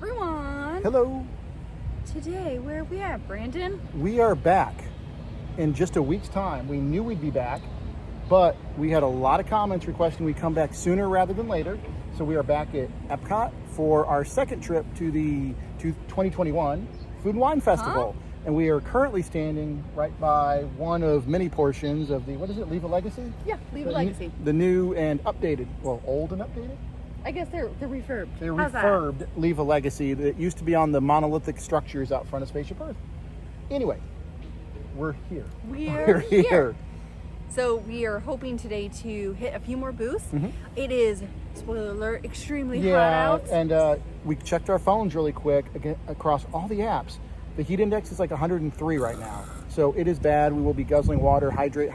everyone. Hello. Today, where are we at, Brandon? We are back in just a week's time. We knew we'd be back, but we had a lot of comments requesting we come back sooner rather than later. So we are back at Epcot for our second trip to the 2021 Food Wine Festival. And we are currently standing right by one of many portions of the, what is it, Leave a Legacy? Yeah, Leave a Legacy. The new and updated, well, old and updated? I guess they're refurbed. They're How's refurbed that? Leave a Legacy that used to be on the monolithic structures out front of Spaceship Earth. Anyway, we're here. We're here. So we are hoping today to hit a few more booths. It is, spoiler alert, extremely hot out. And we checked our phones really quick across all the apps. The heat index is like 103 right now. So it is bad. We will be guzzling water, hydrate.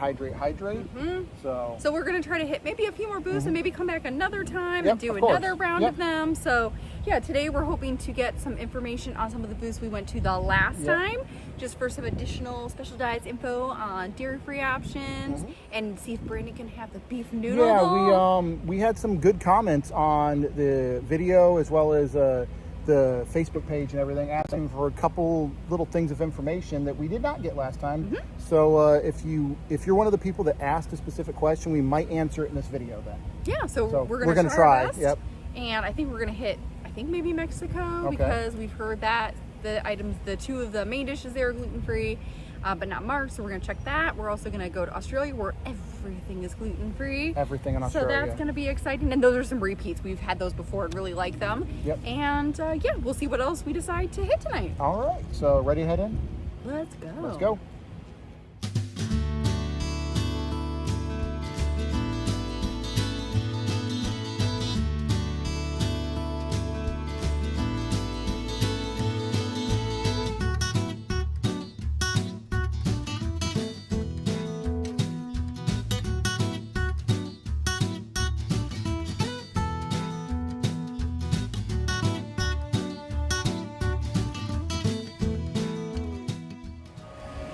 So we're going to try to hit maybe a few more booths and maybe come back another time and do of course. another round of them. So yeah, today we're hoping to get some information on some of the booths we went to the last time, just for some additional special diets info on dairy-free options and see if Brandon can have the beef noodle bowl. We had some good comments on the video as well as the Facebook page and everything, asking for a couple little things of information that we did not get last time. So if you're one of the people that asked a specific question, we might answer it in this video then. Yeah, so we're gonna try our best. Yep. And I think we're gonna hit, maybe Mexico, because we've heard that the two of the main dishes there are gluten-free, but not marked, so we're gonna check that. We're also gonna go to Australia where everything is gluten-free. Everything in Australia. So that's gonna be exciting, and those are some repeats. We've had those before and really like them. Yep. And yeah, we'll see what else we decide to hit tonight. All right, so ready to head in? Let's go. Let's go.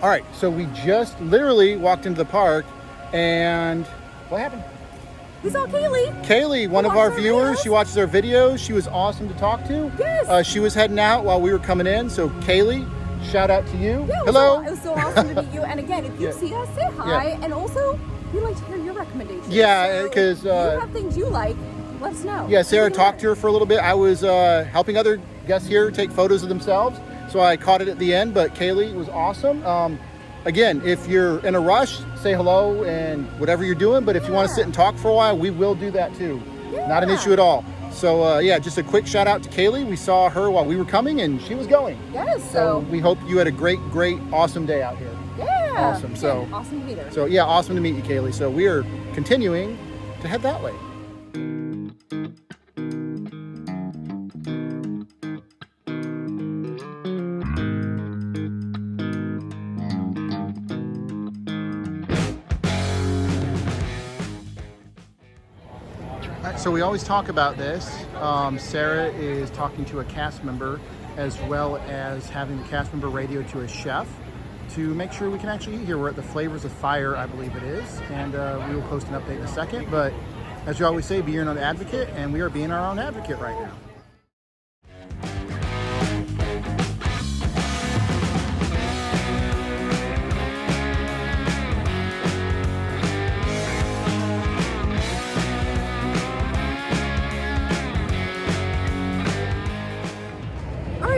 All right, so we just literally walked into the park, and what happened? We saw Kaylee. Kaylee, one of our viewers. She watches our videos. She was awesome to talk to. Yes. She was heading out while we were coming in. So Kaylee, shout out to you. Yeah, hello. It was so awesome to meet you. And again, if you see us, say hi. And also, we like to hear your recommendations. Yeah, because you have things you like. Let us know. Yeah, Sarah talked to her for a little bit. I was helping other guests here take photos of themselves, so I caught it at the end. But Kaylee was awesome. Again, if you're in a rush, say hello and whatever you're doing. But if you want to sit and talk for a while, we will do that too. Not an issue at all. So yeah, just a quick shout out to Kaylee. We saw her while we were coming, and she was going. Yes. So we hope you had a great, awesome day out here. Yeah. Awesome. So awesome to meet her. So yeah, awesome to meet you, Kaylee. So we are continuing to head that way. So we always talk about this. Sarah is talking to a cast member as well as having the cast member radio to a chef to make sure we can actually eat here. We're at the Flavors of Fire, I believe it is, and we will post an update in a second. But as you always say, be your own advocate, and we are being our own advocate right now.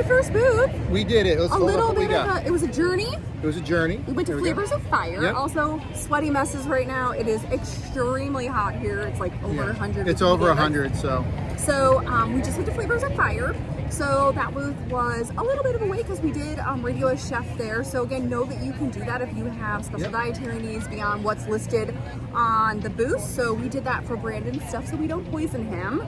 First booth. We did it. Let's a little bit of it was a journey. It was a journey. We went to Flavors of Fire. Yep. Also, sweaty messes right now. It is extremely hot here. It's like over 100. It's over 100, so. So we just went to Flavors of Fire. So that booth was a little bit of a wait because we did radio a chef there. So again, know that you can do that if you have special dietary needs beyond what's listed on the booth. So we did that for Brandon's stuff so we don't poison him.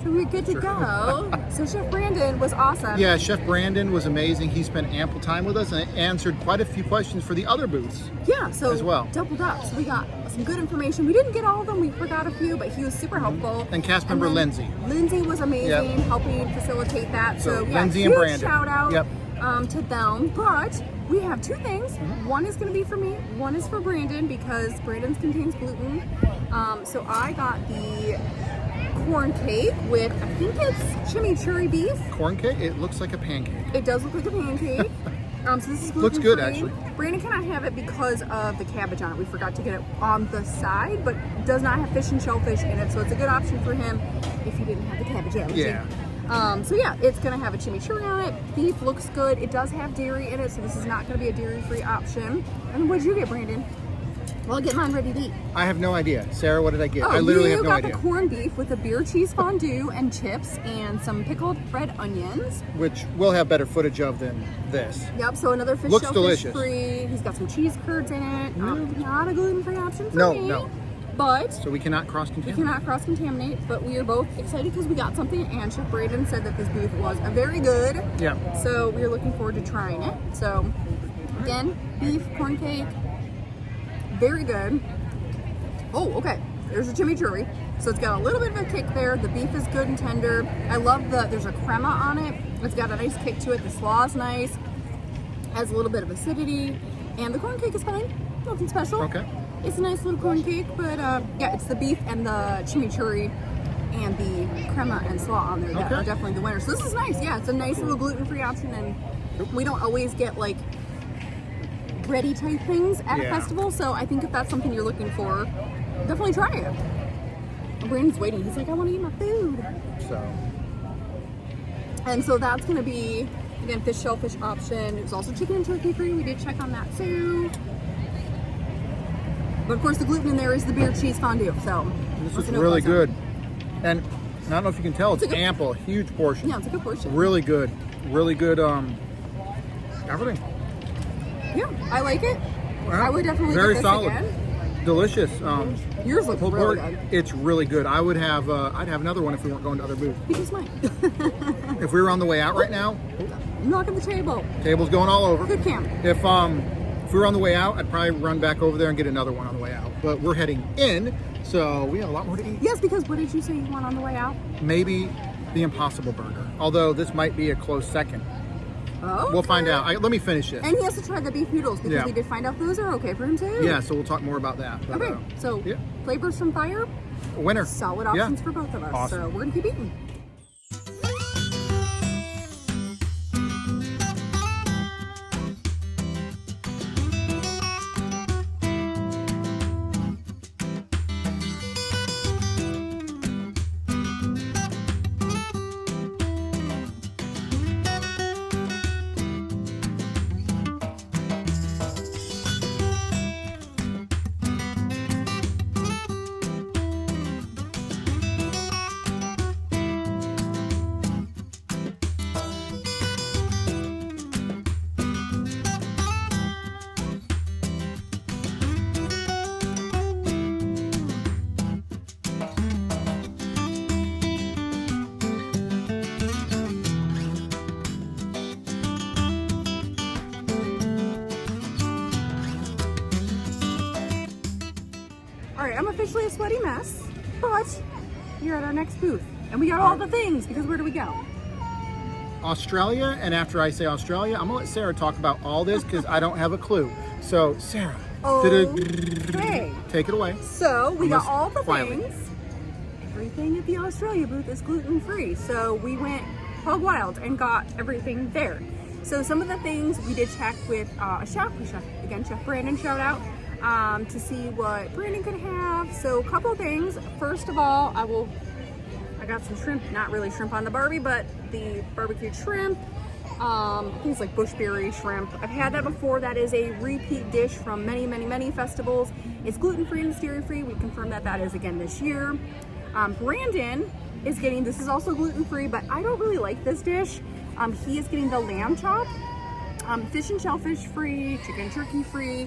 So we're good to go. So Chef Brandon was awesome. Yeah, Chef Brandon was amazing. He spent ample time with us and answered quite a few questions for the other booths. Yeah, so as well. Doubled up. So we got some good information. We didn't get all of them. We forgot a few, but he was super helpful. And cast member Lindsay. Lindsay was amazing, helping facilitate that. So yeah, Lindsay huge and Brandon. Shout out to them. But we have two things. One is going to be for me. One is for Brandon because Brandon's contains gluten. So I got the corn cake with, I think it's chimichurri beef. Corn cake? It looks like a pancake. It does look like a pancake. So this is gluten-free. Looks good, actually. Brandon cannot have it because of the cabbage on it. We forgot to get it on the side, but it does not have fish and shellfish in it, so it's a good option for him if he didn't have the cabbage allergy. Yeah. So yeah, it's gonna have a chimichurri on it. Beef looks good. It does have dairy in it, so this is not gonna be a dairy-free option. And what did you get, Brandon? Well, I'll get mine ready to eat. I have no idea. Sarah, what did I get? Oh, I literally have no got idea. the corned beef with a beer cheese fondue and chips and some pickled red onions. Which we'll have better footage of than this. Yep, so another fish Looks shellfish delicious. free. He's got some cheese curds in it. Not a gluten-free option for me. No. But So we cannot cross-contaminate. we cannot cross-contaminate, but we are both excited because we got something, and Chef Braden said that this booth was very good. Yeah. So we are looking forward to trying it. So again, beef, corn cake, very good. Oh, okay. There's a chimichurri. So it's got a little bit of a kick there. The beef is good and tender. I love there's a crema on it. It's got a nice kick to it. The slaw is nice. Has a little bit of acidity. And the corn cake is fine. Nothing special. Okay. It's a nice little corn cake, but yeah, it's the beef and the chimichurri and the crema and slaw on there that are definitely the winners. So this is nice. Yeah, it's a nice little gluten-free option, and we don't always get like bready type things at a festival, so I think if that's something you're looking for, definitely try it. Brandon's waiting. He's like, I want to eat my food. So that's going to be, again, fish shellfish option. It was also chicken and turkey free. We did check on that too. But of course the gluten in there is the beer cheese fondue, so. This is really good. And I don't know if you can tell, it's ample, huge portion. Yeah, it's a good portion. Really good. Really good, everything. Yeah, I like it. I would definitely Very get this solid. again. Delicious. Yours looks pulled really pork, good. it's really good. I would have, I'd have another one if we weren't going to other booths. Because mine. If we were on the way out right now, Knock on the table. table's going all over. Good camp. If we were on the way out, I'd probably run back over there and get another one on the way out. But we're heading in, so we have a lot more to eat. Yes, because what did you say you want on the way out? Maybe the Impossible Burger. Although this might be a close second. Oh. We'll find out. Let me finish it. And he has to try the beef noodles because we did find out those are okay for him too. Yeah, so we'll talk more about that. But, Okay, so flavors from fire, winner. solid options for both of us. Awesome. So we're gonna keep eating. All right, I'm officially a sweaty mess, but you're at our next booth. And we got all the things because where do we go? Australia, and after I say Australia, I'm gonna let Sarah talk about all this because I don't have a clue. So, Sarah, Okay. take it away. So we got all the quietly. things. Everything at the Australia booth is gluten-free. So we went hog wild and got everything there. So some of the things we did check with a chef, again, Chef Brandon, shout out, to see what Brandon could have. So a couple things. First of all, I got some shrimp, not really shrimp on the Barbie, but the barbecued shrimp. Things like bushberry shrimp. I've had that before. That is a repeat dish from many, many, many festivals. It's gluten-free and dairy-free. We confirmed that is again this year. Brandon is getting, this is also gluten-free, but I don't really like this dish. He is getting the lamb chop. Fish and shellfish free, chicken turkey free.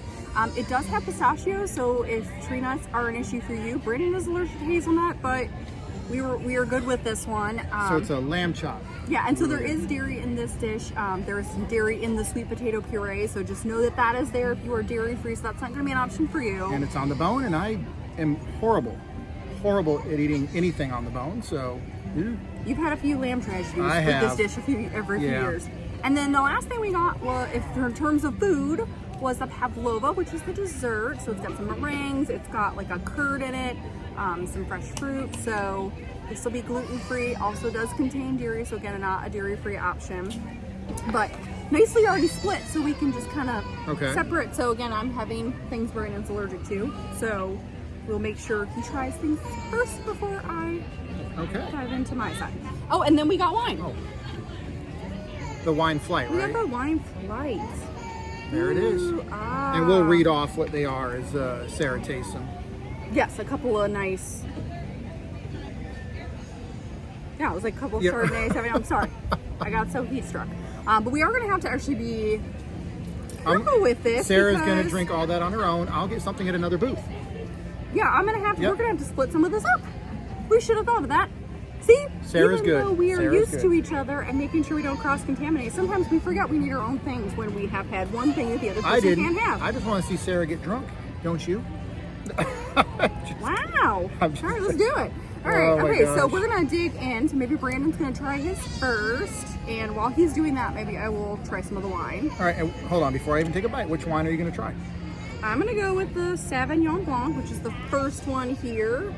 It does have pistachios, so if tree nuts are an issue for you, Brandon is allergic to hazelnut, but we are good with this one. So it's a lamb chop. Yeah, and so there is dairy in this dish. There is some dairy in the sweet potato puree, so just know that is there if you are dairy free, so that's not going to be an option for you. And it's on the bone, and I am horrible at eating anything on the bone, so. You've had a few lamb tragedies with have. this dish every few years. And then the last thing we got, in terms of food, was the pavlova, which is the dessert. So it's got some meringues, it's got like a curd in it, some fresh fruit. So this will be gluten-free. Also does contain dairy, so again, not a dairy-free option. But nicely already split, so we can just kind of separate. So again, I'm having things Brandon's allergic to, so we'll make sure he tries things first before I dive into my side. Oh, and then we got wine. Oh. The wine flight, right? We got the wine flight. There it is. And we'll read off what they are as Sarah tastes them. Yes, a couple of nice. Yeah, it was like a couple of Chardonnays. I'm sorry, I got so heat struck. But we are going to have to actually be careful with this. Sarah's going to drink all that on her own. I'll get something at another booth. Yeah, I'm going to have to. We're going to have to split some of this up. We should have thought of that. See, Sarah's even good. though we are Sarah's used to each other and making sure we don't cross-contaminate, sometimes we forget we need our own things when we have had one thing that the other person can't have. I just want to see Sarah get drunk, don't you? Wow. All right, let's do it. All right, okay, so we're going to dig into, maybe Brandon's going to try his first, and while he's doing that, maybe I will try some of the wine. All right, and hold on, before I even take a bite, which wine are you going to try? I'm going to go with the Sauvignon Blanc, which is the first one here.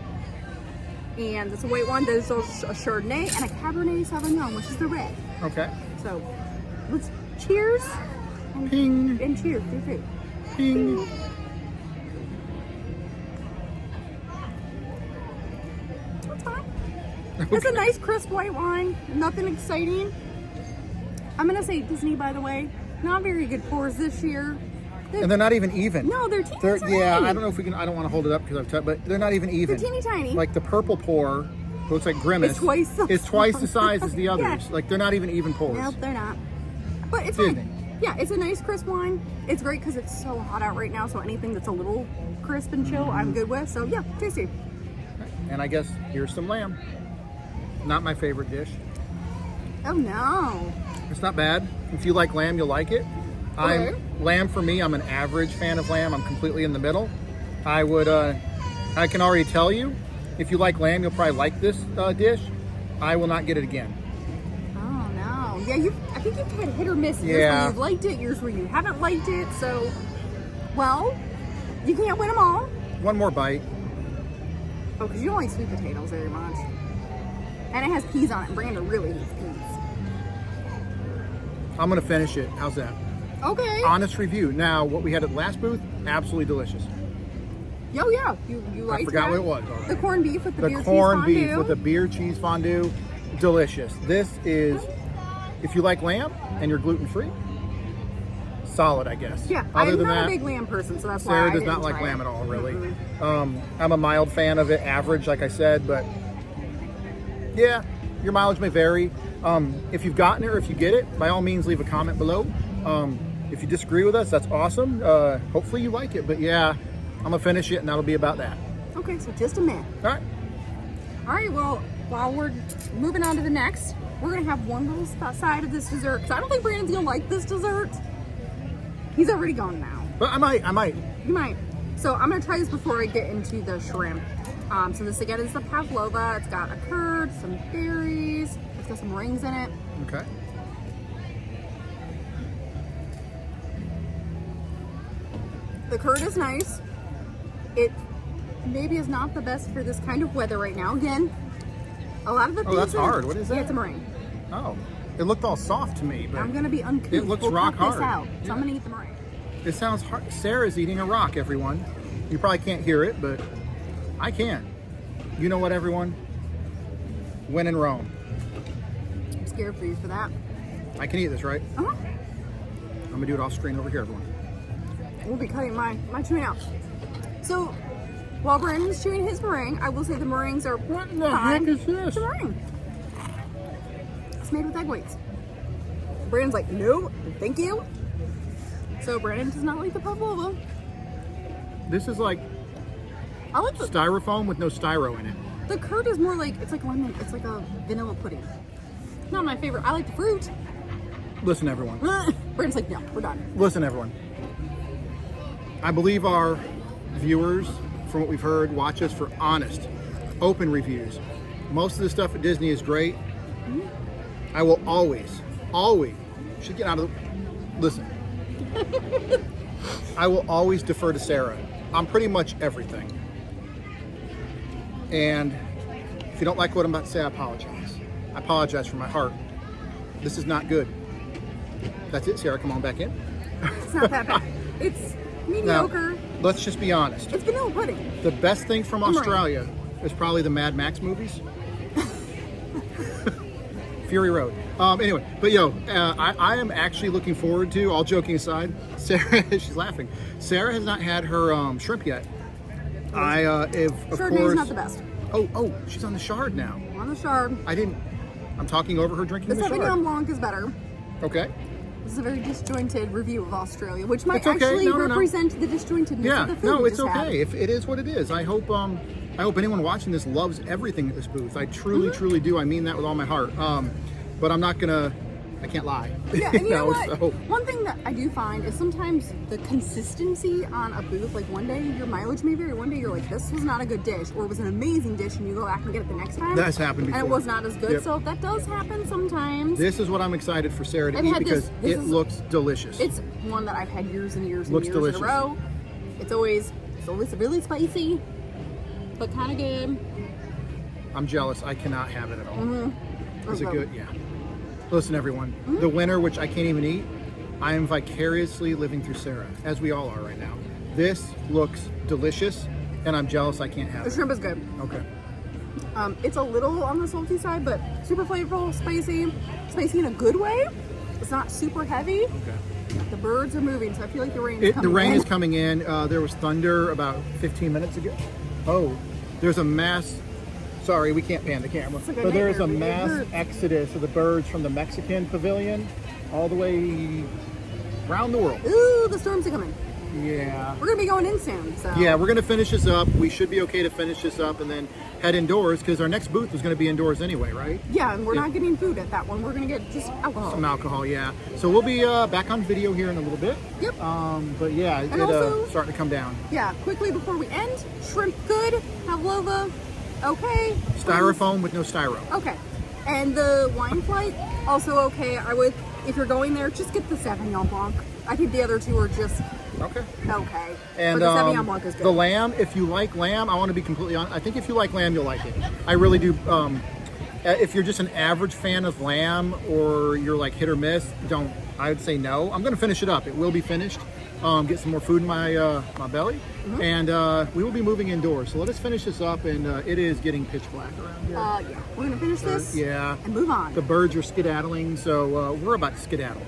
And it's a white one. There's also a Chardonnay and a Cabernet Sauvignon, which is the red. Okay. So, let's cheers. Ping. And cheers. Ping. Ping. That's fine. It's a nice crisp white wine. Nothing exciting. I'm going to say Disney, by the way. Not very good pours this year. And they're not even even. No, they're teeny tiny. Yeah, I don't know if we can, I don't want to hold it up because I've touched, but they're not even even. They're teeny tiny. Like the purple pour, looks like Grimace. It's twice the size as the others. Yeah. Like they're not even pours. Nope, they're not. But it's Disney. fine. Yeah, it's a nice crisp wine. It's great because it's so hot out right now, so anything that's a little crisp and chill, I'm good with. So yeah, tasty. And I guess here's some lamb. Not my favorite dish. Oh no. It's not bad. If you like lamb, you'll like it. Lamb for me, I'm an average fan of lamb. I'm completely in the middle. I can already tell you, if you like lamb, you'll probably like this dish. I will not get it again. Oh no. Yeah, I think you've had hit or miss years where you've liked it, years where you haven't liked it. So, well, you can't win them all. One more bite. Oh, because you don't like sweet potatoes very much. And it has peas on it. Brandon really hates peas. I'm gonna finish it. How's that? Okay. Honest review. Now, what we had at the last booth, absolutely delicious. Oh yeah, you liked it. I forgot what it was already. The corned beef with the beer cheese fondue. The corned beef with the beer cheese fondue, delicious. This is, if you like lamb and you're gluten-free, solid, I guess. Yeah, Other I'm than not that, a big lamb person, so that's why Sarah I does not didn't like try lamb it. at all, really. I'm a mild fan of it, average, like I said, but yeah, your mileage may vary. If you've gotten it or if you get it, by all means, leave a comment below. If you disagree with us, that's awesome. Hopefully you like it, but yeah, I'm gonna finish it and that'll be about that. Okay, so just a minute. All right. All right, well, while we're moving on to the next, we're gonna have one little side of this dessert, because I don't think Brandon's gonna like this dessert. He's already gone now. But I might. You might. So I'm gonna try this before I get into the shrimp. So this again is the pavlova. It's got a curd, some berries, it's got some rings in it. Okay. The curd is nice. It maybe is not the best for this kind of weather right now. Again, a lot of the things. Oh, that's hard. What is that? Yeah, it's a meringue. Oh, it looked all soft to me, but I'm gonna be uncouth. it looks we'll rock cut this hard. out. So Yeah. I'm gonna eat the meringue. It sounds hard. Sarah's eating a rock, everyone. You probably can't hear it, but I can. You know what, everyone? When in Rome. I'm scared for you for that. I can eat this, right? Uh-huh. I'm gonna do it off screen over here, everyone. We'll be cutting my chewing out. So while Brandon's chewing his meringue, I will say the meringues are What the fine. heck is this? It's a meringue. It's made with egg whites. Brandon's like, no, thank you. So Brandon does not like the pavlova. This is like I like the styrofoam with no styro in it. The curd is more like, it's like lemon, it's like a vanilla pudding. Not my favorite. I like the fruit. Listen, everyone. Brandon's like, no, we're done. Listen, everyone. I believe our viewers, from what we've heard, watch us for honest, open reviews. Most of the stuff at Disney is great. I will always, should get out of the, listen. I will always defer to Sarah on pretty much everything. And if you don't like what I'm about to say, I apologize. I apologize from my heart. This is not good. That's it, Sarah. Come on back in. It's not that bad. It's mediocre. Now, let's just be honest. It's vanilla pudding. The best thing from Australia is probably the Mad Max movies. Fury Road. Anyway, but I am actually looking forward to, all joking aside, Sarah, she's laughing. Sarah has not had her shrimp yet. Chardonnay's not the best. Oh, she's on the Chard now. On the Chard. I'm talking over her drinking The the Chard. Sauvignon Blanc is better. Okay. This is a very disjointed review of Australia, which might okay. actually No. represent the disjointedness of the food. It's okay. If it is what it is. I hope anyone watching this loves everything at this booth. I truly do. I mean that with all my heart. But I'm not gonna. I can't lie. Yeah, and you know what? So. One thing that I do find is sometimes the consistency on a booth, like one day your mileage may vary, one day you're like, this was not a good dish, or it was an amazing dish, and you go back and get it the next time. That's happened before. And it was not as good, Yep. So that does happen sometimes. This is what I'm excited for Sarah to I've eat had because this it looks delicious. It's one that I've had years and years and Looks years delicious. in a row. It's always really spicy, but kind of good. I'm jealous. I cannot have it at all. Mm-hmm. Is it good? Yeah. Listen, everyone. The winter, which I can't even eat, I am vicariously living through Sarah, as we all are right now. This looks delicious, and I'm jealous I can't have The it. shrimp is good. Okay. It's a little on the salty side, but super flavorful, spicy in a good way. It's not super heavy. Okay. The birds are moving, so I feel like the rain is coming The rain in. is coming in. There was thunder about 15 minutes ago. Oh, there's a mass. Sorry, we can't pan the camera. like a But there is a nightmare. mass Birds. exodus of the birds from the Mexican pavilion all the way around the world. Ooh, the storms are coming. Yeah. We're gonna be going in soon, so. Yeah, we're going to finish this up. We should be okay to finish this up and then head indoors because our next booth was going to be indoors anyway, right? Yeah, and we're not getting food at that one. We're gonna get just alcohol. Some alcohol, yeah. So we'll be back on video here in a little bit. Yep. But yeah, And also- starting to come down. Yeah, quickly before we end, shrimp good, pavlova, okay. Styrofoam with no styro. Okay. And the wine flight, also okay. I would, if you're going there, just get the Sauvignon Blanc. I think the other two are just Okay. okay. And but the Sauvignon Blanc is good. the lamb, if you like lamb, I want to be completely honest. I think if you like lamb, you'll like it. I really do. If you're just an average fan of lamb or you're like hit or miss, don't. I would say no. I'm going to finish it up. It will be finished. Get some more food in my my belly, and we will be moving indoors. So let us finish this up. And it is getting pitch black around here. Yeah, we're gonna finish this. Yeah. And move on. The birds are skedaddling, so we're about to skedaddle.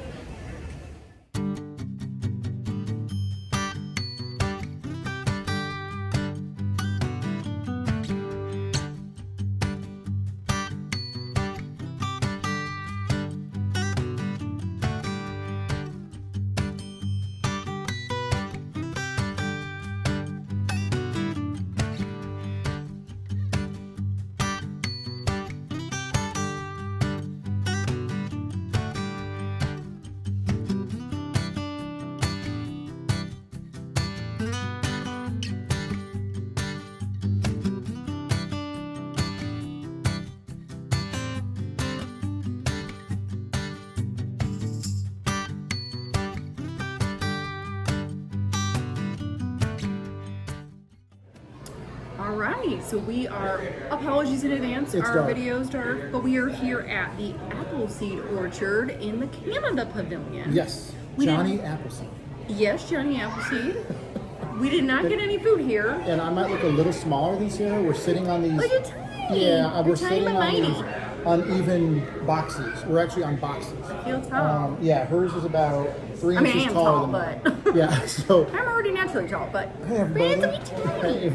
All right, so we are, apologies in advance, It's our dark. video's dark, but we are here at the Appleseed Orchard in the Canada Pavilion. Yes, We Johnny didn't- Appleseed. Yes, Johnny Appleseed. We did not get any food here. And I might look a little smaller than Sarah. We're sitting on these. Look at tiny. Yeah, You're we're tiny sitting but on mighty. these uneven boxes. We're actually on boxes. Feel tall. Yeah, hers is about 3 I mean, I inches am taller tall, than mine. but Yeah, so I'm already naturally tall, but hey, everybody. tiny.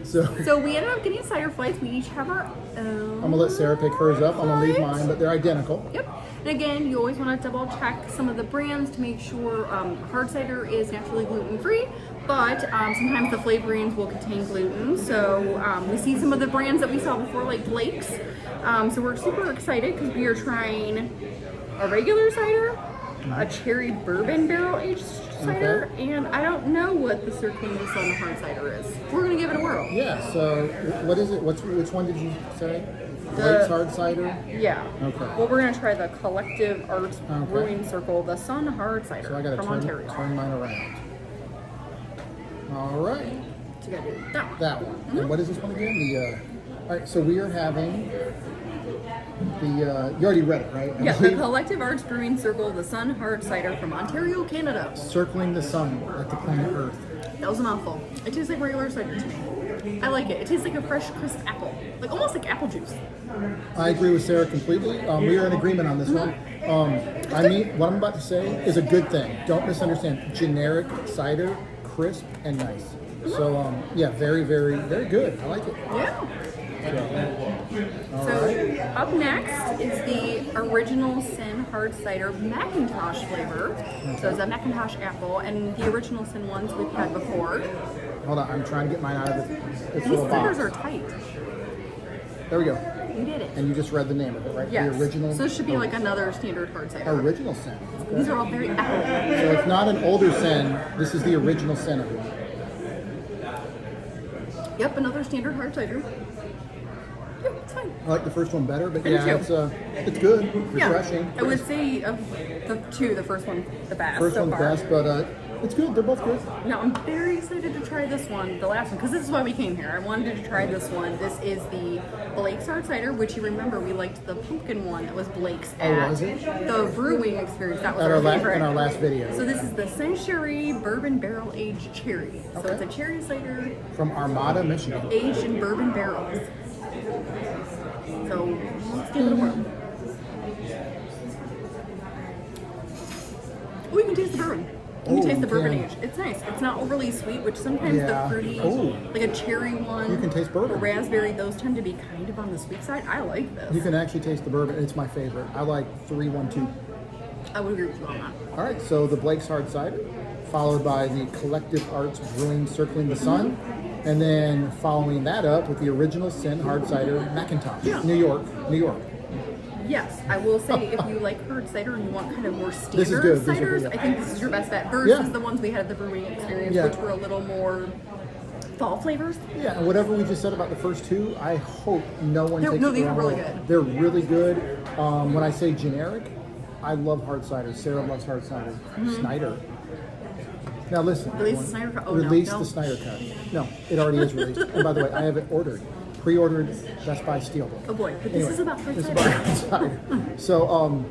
So So we ended up getting cider flights. We each have our own. I'm gonna let Sarah pick hers up. I'm gonna leave flight. mine, but they're identical. Yep. And again, you always want to double check some of the brands to make sure hard cider is naturally gluten free, but sometimes the flavorings will contain gluten. So we see some of the brands that we saw before, like Blake's. So we're super excited because we are trying a regular cider, a cherry bourbon barrel aged cider, and I don't know what the Circumstance on the hard cider is. We're gonna give it a whirl. Yeah. So what is it? Which one did you say? The- Blake's hard cider. Yeah. Okay. Well, we're gonna try the Collective Arts Okay. Brewing Circle, the Sun Hard Cider So I gotta from Ontario. turn mine around. All right. So you gotta do that one. That one. And what is this one again? All right, so we are having the, you already read it, right? Yeah, the Collective Arts Brewing Circle the Sun Hard Cider from Ontario, Canada. Circling the sun like the planet Earth. That was a mouthful. It tastes like regular cider to me. I like it. It tastes like a fresh, crisp apple. Like almost like apple juice. I agree with Sarah completely. We are in agreement on this one. I mean, what I'm about to say is a good thing. Don't misunderstand. Generic cider, crisp and nice. So, yeah, very, very, very good. I like it. Yeah. All right. Up next is the Original Sin Hard Cider Macintosh flavor. So it's a Macintosh apple, and the Original Sin ones we've had before. Hold on, I'm trying to get mine out of this These little box. fingers are tight. There we go. You did it. And you just read the name of it, right? Yes. The original. So this should be like another standard hard cider. Original Sin. Okay. These are all very apple. So it's not an older Sin. This is the original Sin of it. Yep, another standard hard cider. Yep, it's fine. I like the first one better, but I do yeah, too. it's good, refreshing. Yeah, I would say of the two, the first one the best First so one's far. best, but it's good. They're both good. Now I'm very excited to try this one, the last one, because this is why we came here. I wanted to try this one. This is the Blake's Hard Cider, which you remember we liked the pumpkin one that was Blake's at was it? the brewing experience. That was At our our favorite. in our last video. So this is the Century Bourbon Barrel Aged Cherry. So Okay. it's a cherry cider From Armada, Michigan. aged in bourbon barrels. So let's give it a whirl. Oh, you can taste the bourbon. You can taste the bourbon can. age. It's nice. It's not overly sweet, which sometimes Yeah. the fruity, Ooh. like a cherry one, You can taste bourbon. or raspberry, those tend to be kind of on the sweet side. I like this. You can actually taste the bourbon. It's my favorite. I like 312. I would agree with you on that. All right, so the Blake's Hard Cider, followed by the Collective Arts Brewing Circling the Sun, and then following that up with the Original Sin Hard Cider Macintosh, Yeah. New York, New York. Yes, I will say if you like hard cider and you want kind of more This is standard good. These are ciders, good, yeah. I think this is your best bet versus Yeah. the ones we had at the brewing experience, Yeah. which were a little more fall flavors. Yeah, and whatever we just said about the first two, I hope no one takes no, it these the are wrong really way. good. They're really good. When I say generic, I love hard cider. Sarah loves hard cider. Snyder. Now listen. Release the Snyder Cut. Oh, no, release no. the Snyder Cut. No, it already is released. And by the way, I have it ordered. Pre-ordered Best Buy Steelbook. Oh boy, but this is about hard this is cider. about hard cider. So,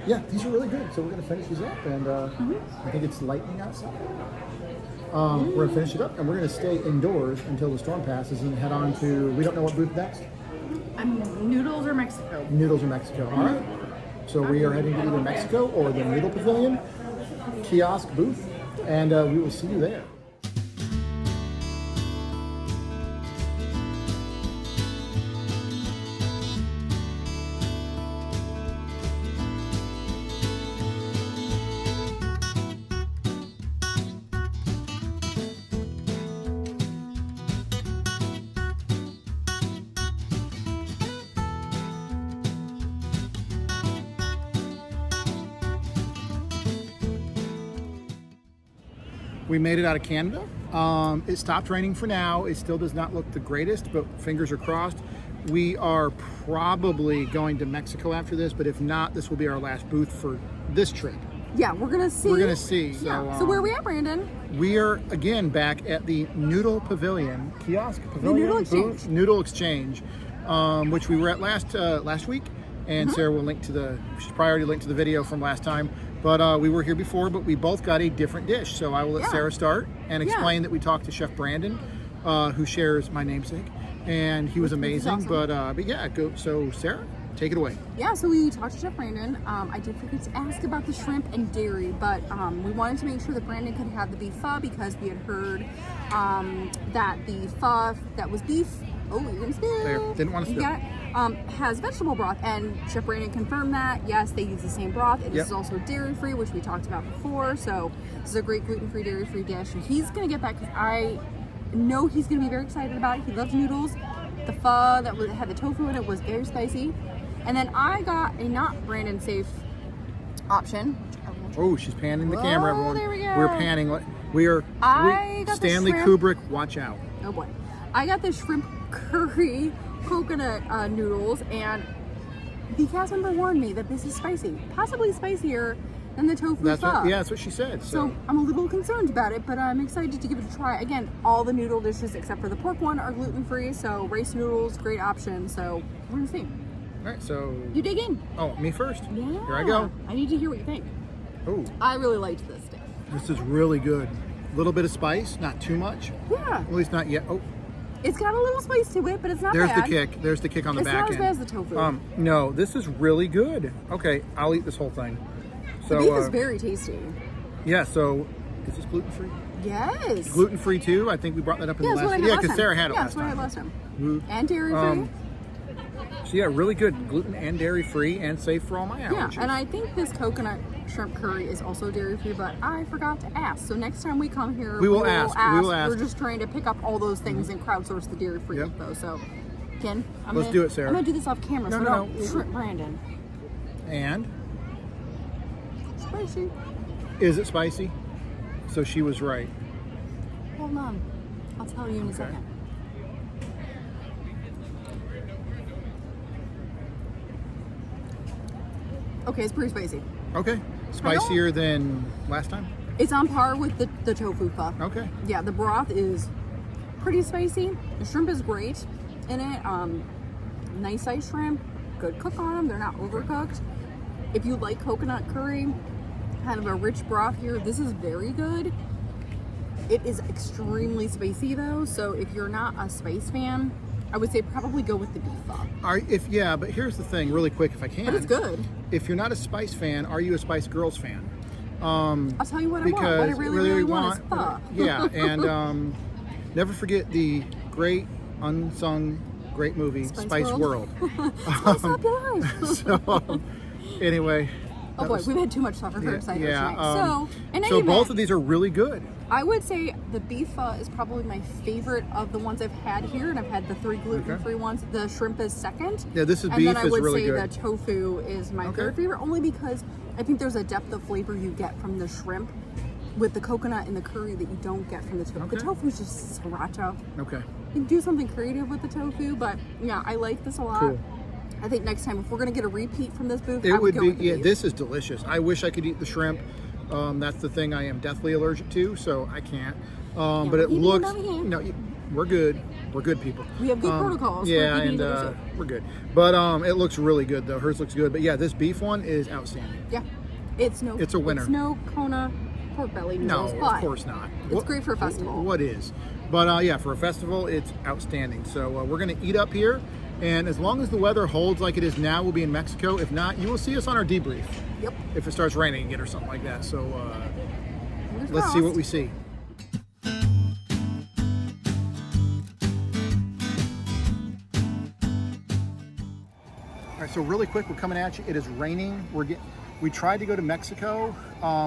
yeah, these are really good. So we're going to finish these up. And I think it's lightning outside. We're going to finish it up. And we're going to stay indoors until the storm passes and head on to, we don't know what booth next. Noodles or Mexico? Noodles in Mexico. All right. So we are heading to either Mexico or the Noodle Pavilion kiosk booth, and we will see you there. We made it out of Canada. It stopped raining for now. It still does not look the greatest, but fingers are crossed. We are probably going to Mexico after this, but if not, this will be our last booth for this trip. Yeah, we're gonna see. We're gonna see. Yeah. So where are we at, Brandon? We are again back at the Noodle Pavilion, kiosk pavilion, Noodle Exchange. booth, Noodle Exchange, which we were at last week, and Sarah will link to she's probably already linked to the video from last time. But we were here before, but we both got a different dish. So I will let Sarah start and explain that we talked to Chef Brandon, who shares my namesake, and he was amazing. Awesome. But yeah, go. So Sarah, take it away. Yeah, so we talked to Chef Brandon. I did forget to ask about the shrimp and dairy, but we wanted to make sure that Brandon could have the beef pho because we had heard that the pho that was beef. Oh, you're gonna spill. There, didn't want to You spill. got it. Has vegetable broth, and Chef Brandon confirmed that. Yes, they use the same broth. It is also dairy-free, which we talked about before. So this is a great gluten-free, dairy-free dish, and he's gonna get that because I know he's gonna be very excited about it. He loves noodles. The pho that had the tofu in it was very spicy, and then I got a not Brandon safe option. Oh, she's panning the camera, everyone. There we go. We're panning. I got the Stanley shrimp. Kubrick, watch out. Oh boy, I got the shrimp curry coconut noodles, and the cast member warned me that this is spicy, possibly spicier than the tofu That's pho. yeah, that's what she said. So I'm a little concerned about it, but I'm excited to give it a try. Again, all the noodle dishes except for the pork one are gluten-free, so rice noodles, great option. So we're gonna see. All right, so You dig in. oh, me first. Yeah. Here I go. I need to hear what you think. Oh, I really liked this dish. this is really good. A little bit of spice, not too much. Yeah. At least not yet. Oh, It's got a little spice to it, but it's not there's bad. the kick. There's the kick on the It's back not as end. bad as the tofu. No, this is really good. Okay, I'll eat this whole thing. So the beef is very tasty. yeah. So is this gluten free? Yes. Gluten free too. I think we brought that up in Yeah, the that's what I last. had Yeah, last because time. Sarah had it Yeah, last that's what I had time. last time. Mhm. And dairy free. So yeah, really good. Gluten and dairy free and safe for all my allergies. Yeah, and I think this coconut shrimp curry is also dairy free, but I forgot to ask. So next time we come here, We will ask. We will ask. We're just trying to pick up all those things and crowdsource the dairy free Yep. info. So, Ken, Let's do it, Sarah. I'm gonna do this off camera. No, so no, I no. don't trip Brandon. And Spicy. is it spicy? So she was right. Hold on, I'll tell you in a second. Okay, it's pretty spicy. Okay, spicier than last time. It's on par with the tofu pho. Okay. Yeah, the broth is pretty spicy. The shrimp is great in it. Nice sized shrimp, good cook on them. They're not overcooked. If you like coconut curry, kind of a rich broth here, this is very good. It is extremely spicy though, so if you're not a spice fan, I would say probably go with the beef pho. But here's the thing, really quick, if I can. But it's good. If you're not a Spice fan, are you a Spice Girls fan? I'll tell you what I want. What I really want is pho. Yeah, and never forget the great unsung great movie Spice World. Spice up your life. So anyway. Oh boy, we've had too much stuff for her excited tonight. So both of these are really good. I would say the beef pho is probably my favorite of the ones I've had here, and I've had the 3 gluten-free ones. The shrimp is second. Yeah, this is and beef then I would really say good. the tofu is my third favorite, only because I think there's a depth of flavor you get from the shrimp with the coconut and the curry that you don't get from the tofu. Okay. The tofu is just sriracha. Okay. You can do something creative with the tofu, but yeah, I like this a lot. Cool. I think next time, if we're gonna get a repeat from this booth, It I would would go be, with the yeah, beef. this is delicious. I wish I could eat the shrimp. That's the thing I am deathly allergic to, so I can't. But it eating looks, it over here. no, we're good. We're good people. We have good protocols for Yeah, eating and it over. we're good. But it looks really good though. Hers looks good. But yeah, this beef one is outstanding. Yeah, it's a winner. It's no Kona pork belly No, noodles, but of course not. it's great for a festival. What is? But yeah, for a festival, it's outstanding. So we're gonna eat up here, and as long as the weather holds like it is now, we'll be in Mexico. If not, you will see us on our debrief. Yep. If it starts raining again or something like that. So Fingers let's see crossed. what we see. All right, so really quick, we're coming at you. It is raining. We tried to go to Mexico,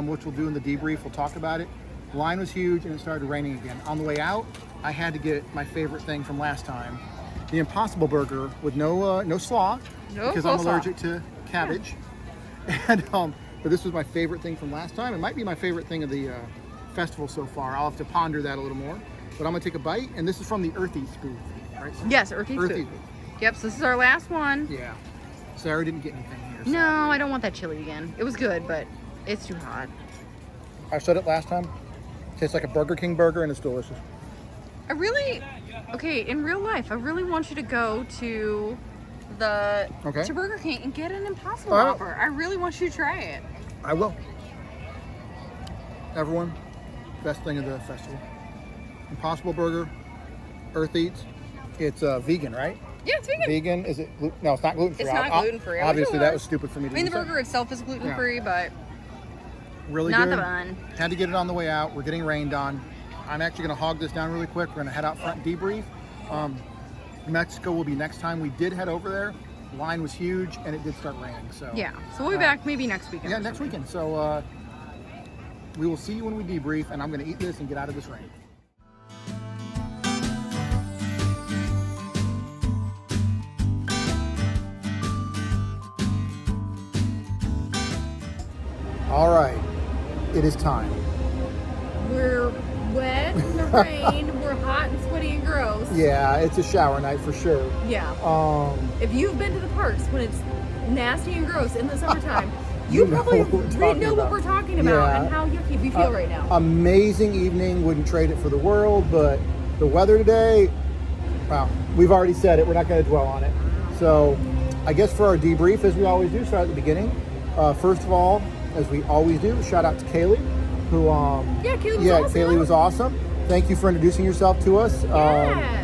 which we'll do in the debrief. We'll talk about it. The line was huge, and it started raining again. On the way out, I had to get my favorite thing from last time, the Impossible Burger with no slaw, because I'm allergic to cabbage. And but this was my favorite thing from last time. It might be my favorite thing of the festival so far. I'll have to ponder that a little more. But I'm gonna take a bite, and this is from the Earth Eats booth, right? Yes, Earth Eats food. Yep, so this is our last one. Yeah. Sarah didn't get anything here. No, I don't want that chili again. It was good, but it's too hot. I said it last time. Tastes like a Burger King burger, and it's delicious. In real life, I really want you to go to to Burger King and get an Impossible Whopper. I really want you to try it. I will. Everyone, best thing of the festival. Impossible Burger, Earth Eats. It's vegan, right? Yeah, it's vegan. Vegan, is it? No, it's not gluten-free. It's not gluten-free. Obviously, that was stupid for me to I mean, the say. burger itself is gluten-free, but really not good. the bun. Had to get it on the way out. We're getting rained on. I'm actually going to hog this down really quick. We're going to head out front and debrief. Mexico will be next time. We did head over there. The line was huge, and it did start raining. So yeah, so we'll be back maybe next weekend. Yeah, next weekend. So we will see you when we debrief, and I'm going to eat this and get out of this rain. All right, it is time. We're wet in the rain. We're hot and sweaty sweaty and gross. Yeah, it's a shower night for sure. Yeah. If you've been to the parks when it's nasty and gross in the summertime, you probably know what we're talking about and how yucky we feel right now. Amazing evening. Wouldn't trade it for the world, but the weather today, well, we've already said it. We're not going to dwell on it. So I guess for our debrief, as we always do, start at the beginning. First of all, as we always do, shout out to Kaylee, who Kaylee was awesome. Thank you for introducing yourself to us.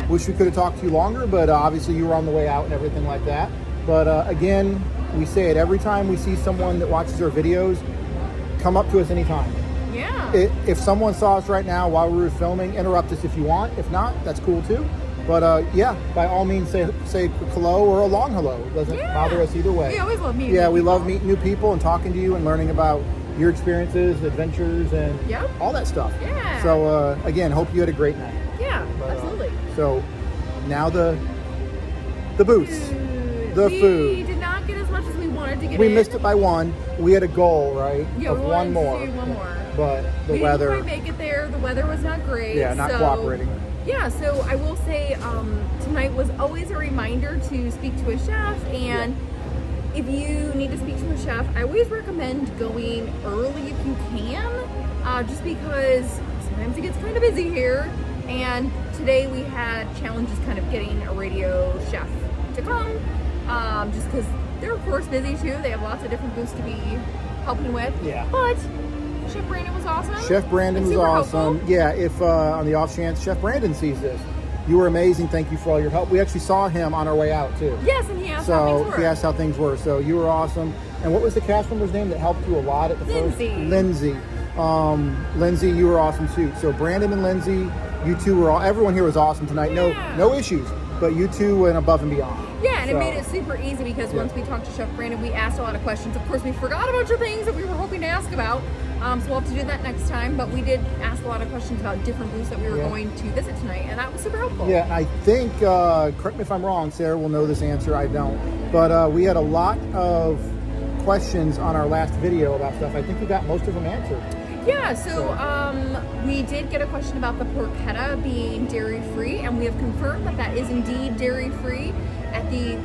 Wish we could have talked to you longer, but obviously you were on the way out and everything like that. But again, we say it every time we see someone that watches our videos, come up to us anytime. Yeah. If someone saw us right now while we were filming, interrupt us if you want. If not, that's cool too. But yeah, by all means, say hello or a long hello. It doesn't bother us either way. We always love meeting. Yeah, we love meeting new people and talking to you and learning about your experiences, adventures, and all that stuff. Yeah. So again, hope you had a great night. Yeah, absolutely. So now the booths, the food. We did not get as much as we wanted to get. We missed it by one. We had a goal, right? Yeah, of we one more. To do one more. But the we weather. We didn't quite make it there. The weather was not great. Yeah, not cooperating. Yeah, so I will say tonight was always a reminder to speak to a chef, and if you need to speak to a chef, I always recommend going early if you can, just because sometimes it gets kind of busy here, and today we had challenges kind of getting a radio chef to come, just because they're of course busy too. They have lots of different booths to be helping with. Yeah. But Chef Brandon was awesome. Chef Brandon was awesome. Helpful. Yeah, if on the off chance Chef Brandon sees this, you were amazing. Thank you for all your help. We actually saw him on our way out too. Yes, and he asked how things were. He asked how things were. So you were awesome. And what was the cast member's name that helped you a lot at the first? Lindsay. Lindsay, you were awesome too. So Brandon and Lindsay, you two were everyone here was awesome tonight. No issues, but you two went above and beyond. Yeah, and it made it super easy because once we talked to Chef Brandon, we asked a lot of questions. Of course, we forgot a bunch of things that we were hoping to ask about, so we'll have to do that next time. But we did ask a lot of questions about different booths that we were going to visit tonight, and that was super helpful. Yeah, I think, correct me if I'm wrong, Sarah will know this answer, I don't. But we had a lot of questions on our last video about stuff. I think we got most of them answered. Yeah, so we did get a question about the porchetta being dairy-free, and we have confirmed that that is indeed dairy-free at the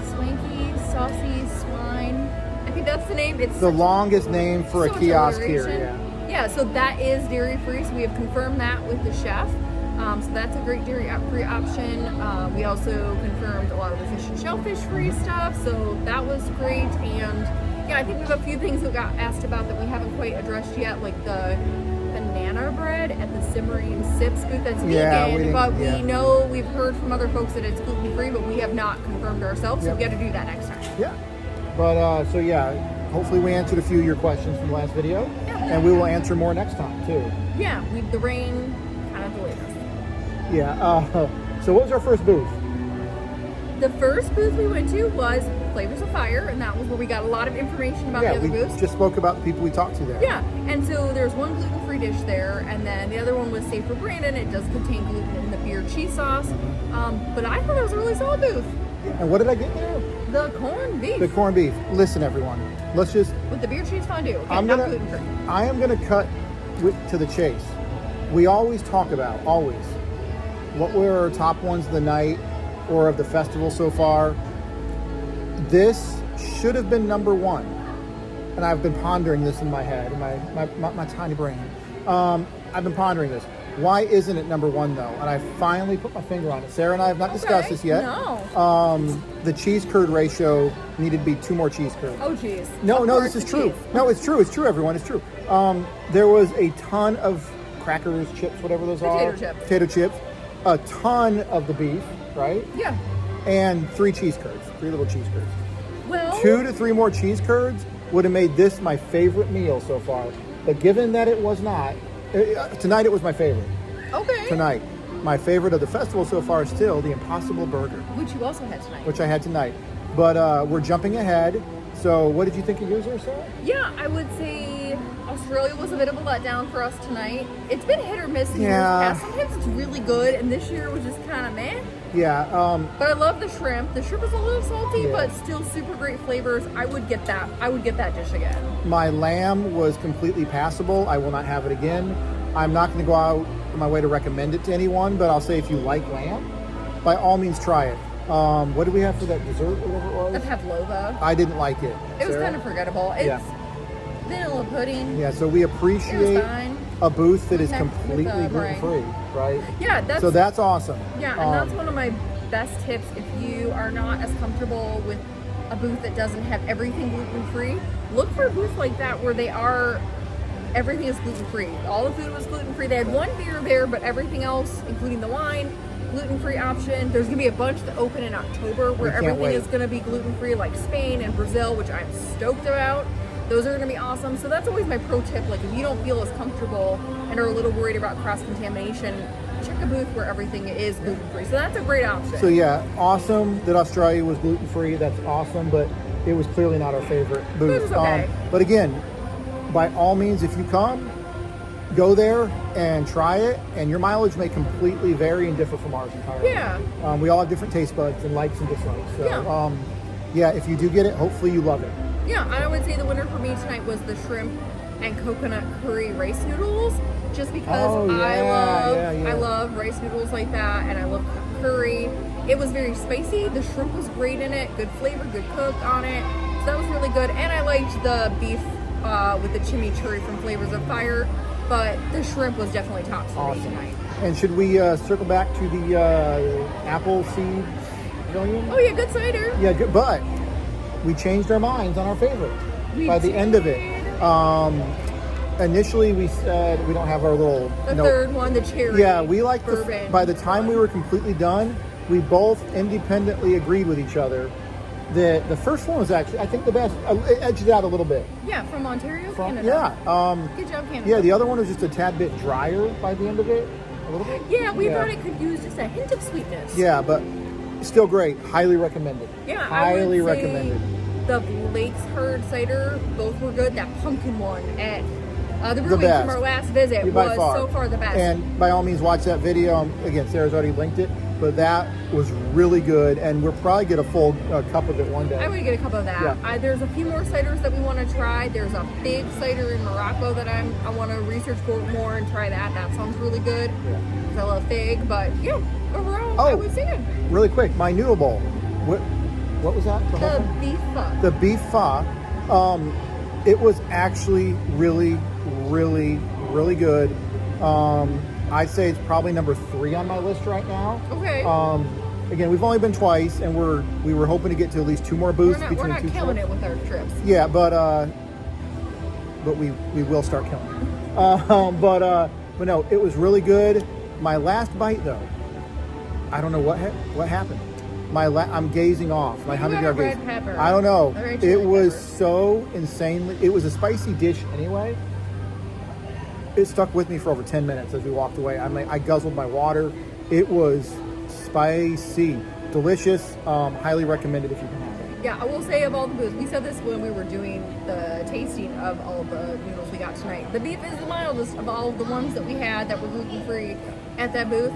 Swanky Saucy Swine. I think that's the name. It's the longest name for a kiosk here. Yeah, so that is dairy-free, so we have confirmed that with the chef. So that's a great dairy-free option. We also confirmed a lot of the fish and shellfish-free stuff, so that was great. And yeah, I think we have a few things that got asked about that we haven't quite addressed yet, like the banana bread at the Simmering Sips booth that's vegan, but we know we've heard from other folks that it's gluten-free, but we have not confirmed ourselves, so we got to do that next time. Yeah, but so yeah, hopefully we answered a few of your questions from the last video, and we will answer more next time too. Yeah, the rain kind of delayed us. Yeah, so what was our first booth? The first booth we went to was Flavors of Fire, and that was where we got a lot of information about the other booths. We just spoke about the people we talked to there. Yeah, and so there's one gluten-free dish there, and then the other one was Safe for Brandon. It does contain gluten in the beer cheese sauce, but I thought that was a really solid booth. And what did I get there? The corned beef. The corned beef. Listen, everyone, let's just... With the beer cheese fondue. Okay, not gluten-free. I am going to cut to the chase. We always talk about, what were our top ones of the night or of the festival so far. This should have been number one. And I've been pondering this in my head, in my tiny brain. I've been pondering this. Why isn't it number one though? And I finally put my finger on it. Sarah and I have not discussed this yet. No. The cheese curd ratio needed to be 2 more cheese curds. Oh geez. No, this is true. No, it's true. It's true, everyone. It's true. There was a ton of crackers, chips, whatever those are. Potato chips. A ton of the beef, right? Yeah. And 3 cheese curds. 3 little cheese curds. Well, 2 to 3 more cheese curds would have made this my favorite meal so far. But given that it was not, tonight it was my favorite. Okay. Tonight. My favorite of the festival so far is still the Impossible Burger. Which you also had tonight. Which I had tonight. But we're jumping ahead. So what did you think of yours there, Sarah? Yeah, I would say Australia was a bit of a letdown for us tonight. It's been hit or miss in years past. Sometimes it's really good, and this year was just kind of meh. Yeah. But I love the shrimp. The shrimp is a little salty, but still super great flavors. I would get that. I would get that dish again. My lamb was completely passable. I will not have it again. I'm not going to go out in my way to recommend it to anyone, but I'll say if you like lamb, by all means try it. What did we have for that dessert, whatever it was? The pavlova. I didn't like it. It was Sarah? kind of forgettable. It's vanilla pudding. Yeah, so we appreciate a booth that is completely gluten-free, right? Yeah, that's awesome. Yeah, and that's one of my best tips if you are not as comfortable with a booth that doesn't have everything gluten-free. Look for a booth like that where everything is gluten-free. All the food was gluten-free. They had one beer there, but everything else, including the wine, gluten-free option. There's gonna be a bunch that open in October where everything is gonna be gluten-free, like Spain and Brazil, which I'm stoked about. Those are gonna be awesome. So that's always my pro tip. Like if you don't feel as comfortable and are a little worried about cross-contamination, check a booth where everything is gluten-free. So that's a great option. So yeah, awesome that Australia was gluten-free. That's awesome, but it was clearly not our favorite booth. It was okay. But again, by all means, if you come, go there and try it, and your mileage may completely vary and differ from ours entirely. Yeah. We all have different taste buds and likes and dislikes. So yeah. If you do get it, hopefully you love it. Yeah, I would say the winner for me tonight was the shrimp and coconut curry rice noodles, just because I love rice noodles like that, and I love curry. It was very spicy. The shrimp was great in it, good flavor, good cook on it. So that was really good, and I liked the beef with the chimichurri from Flavors of Fire, but the shrimp was definitely tops for me tonight. And should we circle back to the Appleseed Pavilion? Oh yeah, good cider. Yeah, good, but we changed our minds on our favorite by the end of it. Initially, we said we don't have our little... third one, the cherry. Yeah, we like bourbon. By the time we were completely done, we both independently agreed with each other that the first one was actually, I think, the best. It edged it out a little bit. Yeah, from Ontario, Canada. Yeah. Good job, Canada. Yeah, the other one was just a tad bit drier by the end of it. A little bit. Yeah, we thought it could use just a hint of sweetness. Yeah, but still great. Highly recommended. Yeah, highly I would recommended. Say the Blake's Herd cider, both were good. That pumpkin one at the brewing from our last visit was so far the best. And by all means, watch that video. Again, Sarah's already linked it, but that was really good, and we'll probably get a full cup of it one day. I would get a cup of that. Yeah. There's a few more ciders that we want to try. There's a fig cider in Morocco that I want to research for more and try that. That sounds really good. Yeah. I love fig, but yeah, overall, I would say good. Really quick, my noodle bowl. What was that? The beef pho. The beef pho. It was actually really, really, really good. I'd say it's probably number 3 on my list right now. Okay. Again, we've only been twice, and we were hoping to get to at least 2 more booths. We're not killing it with our trips. Yeah, but we will start killing it. But no, it was really good. My last bite though, I don't know what happened. I'm gazing off. My 100-yard gaze. Pepper. I don't know. It was pepper. So insanely. It was a spicy dish anyway. It stuck with me for over 10 minutes as we walked away. I guzzled my water. It was spicy, delicious. Highly recommended if you can have it. Yeah, I will say of all the booths, we said this when we were doing the tasting of all the noodles we got tonight. The beef is the mildest of all of the ones that we had that were gluten-free at that booth.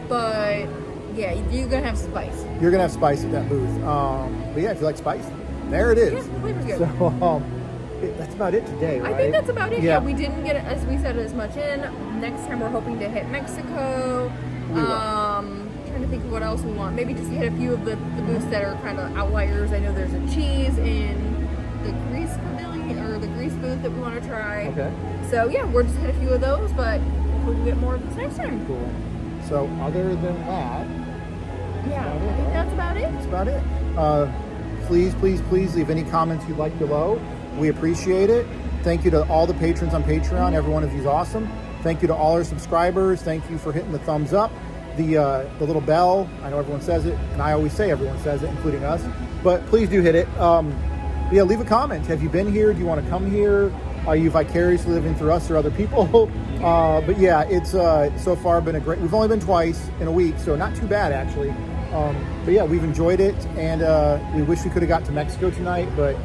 But yeah, you're gonna have spice. You're gonna have spice at that booth. But yeah, if you like spice, there it is. Yeah, the flavor's good. So that's about it today, right? I think that's about it. Yeah, we didn't get, as we said, as much in. Next time we're hoping to hit Mexico. Trying to think of what else we want. Maybe just hit a few of the booths that are kind of outliers. I know there's a cheese in the Greece pavilion or the Greece booth that we want to try. Okay. So yeah, we're just hit a few of those, but we'll get more of this next time. Cool. So other than that, yeah, I think that's about it. That's about it. Please leave any comments you'd like below. We appreciate it. Thank you to all the patrons on Patreon. Every one of you is awesome. Thank you to all our subscribers. Thank you for hitting the thumbs up. The little bell, I know everyone says it, and I always say everyone says it, including us, but please do hit it. Yeah, leave a comment. Have you been here? Do you want to come here? Are you vicariously living through us or other people? But yeah, it's so far been we've only been twice in a week, so not too bad actually. But yeah, we've enjoyed it, and we wish we could have got to Mexico tonight, but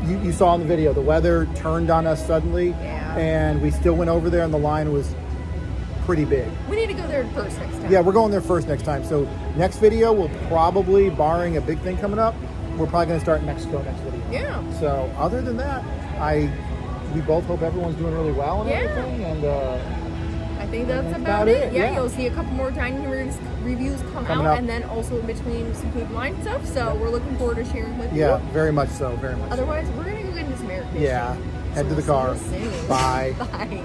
you saw in the video, the weather turned on us suddenly, and we still went over there, and the line was pretty big. We need to go there first next time. Yeah, we're going there first next time. So next video, we'll probably, barring a big thing coming up, we're probably going to start in Mexico next video. Yeah. So other than that, we both hope everyone's doing really well and everything. And I think that's about it. Yeah, you'll see a couple more dining reviews come Coming out, up. and then also in between some food and wine stuff. So we're looking forward to sharing with you. Yeah, very much so. Very much. Otherwise, we're gonna go get into some air conditioning. Yeah. Head So to the we'll car. see you soon. Bye. Bye.